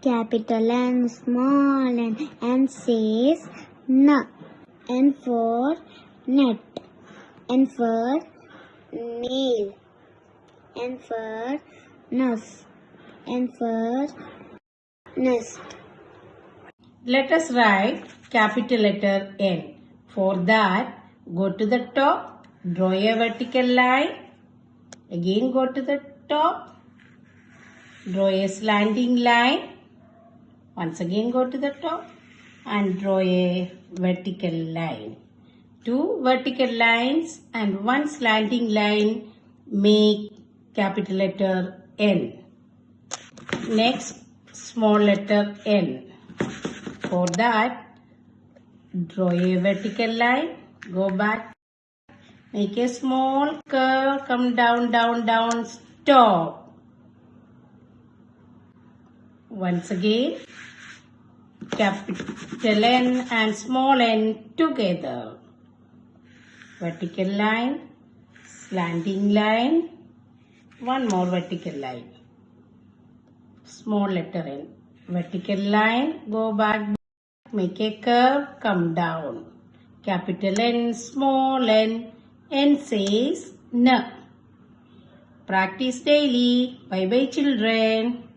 capital N, small n says N. N for net, N for nail, N for nurse, N for nest. Let us write capital letter N. For that, go to the top, draw a vertical line. Again go to the top, draw a slanting line. Once again go to the top and draw a vertical line. 2 vertical lines and 1 slanting line make capital letter N. Next, small letter N. For that, draw a vertical line, go back, make a small curve, come down, down, down, stop. Once again, capital N and small n together. Vertical line, slanting line, one more vertical line. Small letter N. Vertical line, go back, make a curve, come down. Capital N, small n, N says N. Practice daily. Bye bye children.